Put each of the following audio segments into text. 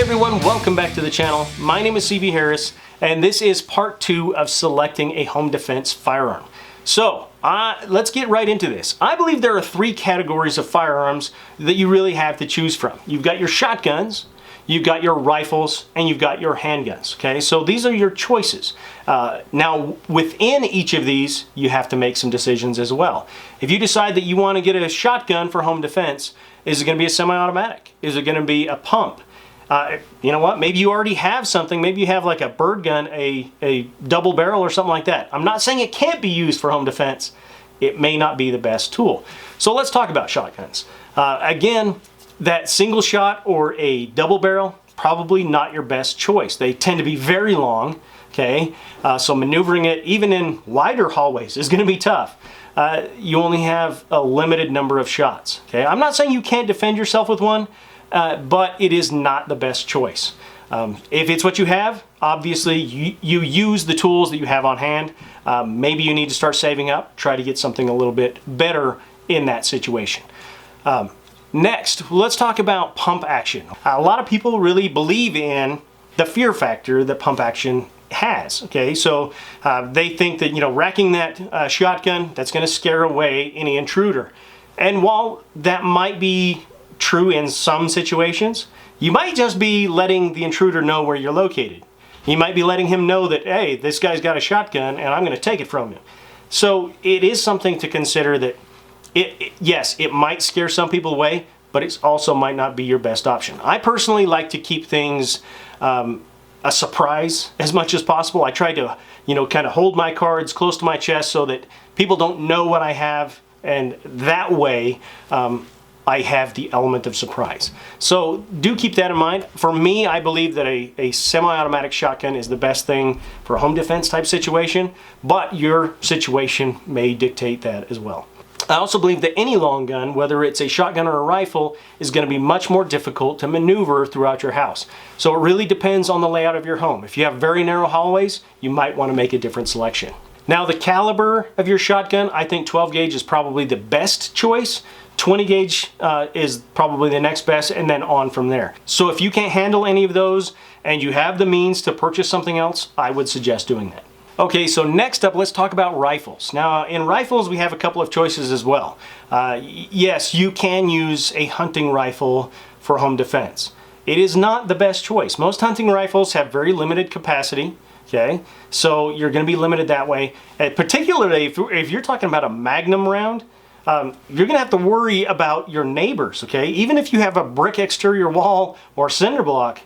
everyone, welcome back to the channel. My name is CV Harris, and this is part 2 of selecting a home defense firearm. So, let's get right into this. I believe there are 3 categories of firearms that you really have to choose from. You've got your shotguns, you've got your rifles, and you've got your handguns, okay? So these are your choices. Now, within each of these, you have to make some decisions as well. If you decide that you want to get a shotgun for home defense, is it going to be a semi-automatic? Is it going to be a pump? You know what? Maybe you already have something. Maybe you have like a bird gun, a double barrel or something like that. I'm not saying it can't be used for home defense. It may not be the best tool. So let's talk about shotguns. Again, that single shot or a double barrel, probably not your best choice. They tend to be very long, okay? So maneuvering it even in wider hallways is going to be tough. You only have a limited number of shots, okay? I'm not saying you can't defend yourself with one, but it is not the best choice. If it's what you have, obviously you use the tools that you have on hand. Maybe you need to start saving up, try to get something a little bit better in that situation. Next, let's talk about pump action. A lot of people really believe in the fear factor that pump action has, okay? So they think that, you know, racking that shotgun, that's gonna scare away any intruder. And while that might be true in some situations, you might just be letting the intruder know where you're located. You might be letting him know that, hey, this guy's got a shotgun and I'm going to take it from him. So it is something to consider that yes, it might scare some people away, but it also might not be your best option. I personally like to keep things a surprise as much as possible. I try to, you know, kind of hold my cards close to my chest so that people don't know what I have, and that way I have the element of surprise. So do keep that in mind. For me, I believe that a semi-automatic shotgun is the best thing for a home defense type situation, but your situation may dictate that as well. I also believe that any long gun, whether it's a shotgun or a rifle, is going to be much more difficult to maneuver throughout your house. So it really depends on the layout of your home. If you have very narrow hallways, you might want to make a different selection. Now, the caliber of your shotgun, I think 12 gauge is probably the best choice. 20 gauge is probably the next best, and then on from there. So if you can't handle any of those and you have the means to purchase something else, I would suggest doing that. Okay, so next up, let's talk about rifles. Now, in rifles, we have a couple of choices as well. Yes, you can use a hunting rifle for home defense. It is not the best choice. Most hunting rifles have very limited capacity. Okay, so you're going to be limited that way. Particularly if you're talking about a magnum round, you're going to have to worry about your neighbors, okay? Even if you have a brick exterior wall or cinder block,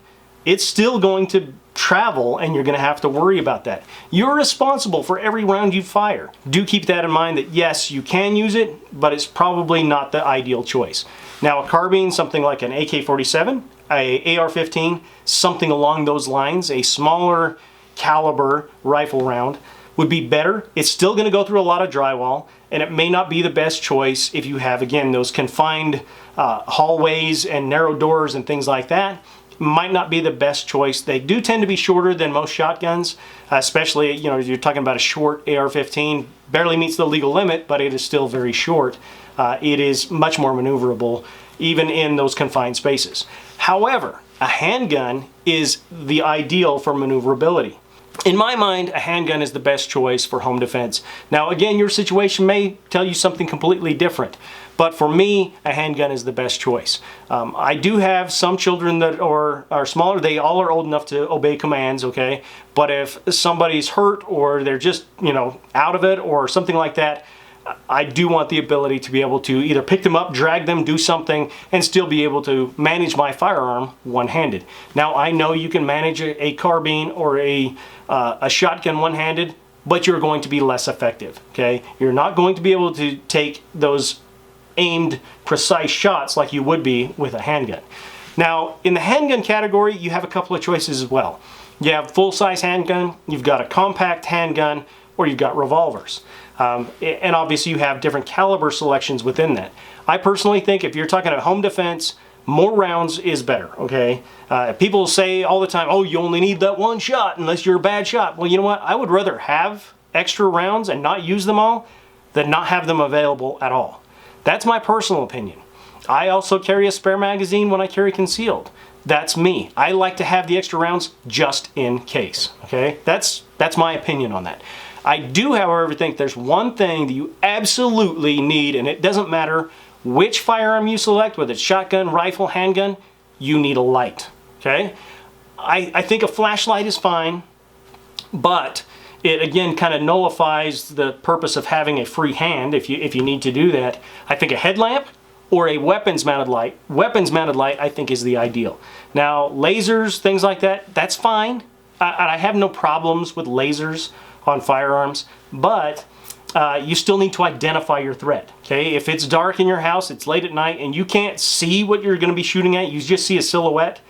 it's still going to travel and you're going to have to worry about that. You're responsible for every round you fire. Do keep that in mind that yes, you can use it, but it's probably not the ideal choice. Now, a carbine, something like an AK-47, a AR-15, something along those lines, a smaller caliber rifle round would be better. It's still going to go through a lot of drywall, and it may not be the best choice if you have, again, those confined hallways and narrow doors and things like that. Might not be the best choice. They do tend to be shorter than most shotguns, especially, you know, you're talking about a short AR-15, barely meets the legal limit, but it is still very short. It is much more maneuverable, even in those confined spaces. However, a handgun is the ideal for maneuverability. In my mind, a handgun is the best choice for home defense. Now, again, your situation may tell you something completely different, but for me, a handgun is the best choice. I do have some children that are smaller. They all are old enough to obey commands, okay? But if somebody's hurt or they're just, you know, out of it or something like that, I do want the ability to be able to either pick them up, drag them, do something, and still be able to manage my firearm one-handed. Now, I know you can manage a carbine or a shotgun one-handed, but you're going to be less effective, okay? You're not going to be able to take those aimed, precise shots like you would be with a handgun. Now, in the handgun category, you have a couple of choices as well. You have full-size handgun, you've got a compact handgun, or you've got revolvers. And obviously you have different caliber selections within that. I personally think if you're talking about home defense, more rounds is better, okay? People say all the time, oh, you only need that one shot unless you're a bad shot. Well, you know what? I would rather have extra rounds and not use them all than not have them available at all. That's my personal opinion. I also carry a spare magazine when I carry concealed. That's me. I like to have the extra rounds just in case, okay? That's my opinion on that. I do, however, think there's one thing that you absolutely need, and it doesn't matter which firearm you select, whether it's shotgun, rifle, handgun, you need a light, okay? I think a flashlight is fine, but it again kind of nullifies the purpose of having a free hand if you need to do that. I think a headlamp or a weapons mounted light I think is the ideal. Now lasers, things like that, that's fine. I have no problems with lasers on firearms, but you still need to identify your threat, okay? If it's dark in your house, it's late at night, and you can't see what you're going to be shooting at, you just see a silhouette,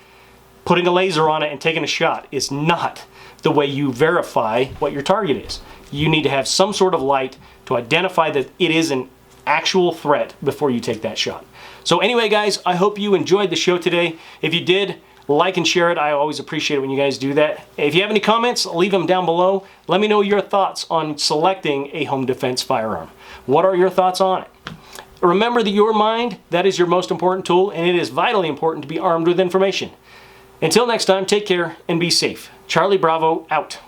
putting a laser on it and taking a shot is not the way you verify what your target is. You need to have some sort of light to identify that it is an actual threat before you take that shot. So anyway, guys, I hope you enjoyed the show today. If you did, like and share it. I always appreciate it when you guys do that. If you have any comments, leave them down below. Let me know your thoughts on selecting a home defense firearm. What are your thoughts on it? Remember that your mind, that is your most important tool, and it is vitally important to be armed with information. Until next time, take care and be safe. Charlie Bravo out.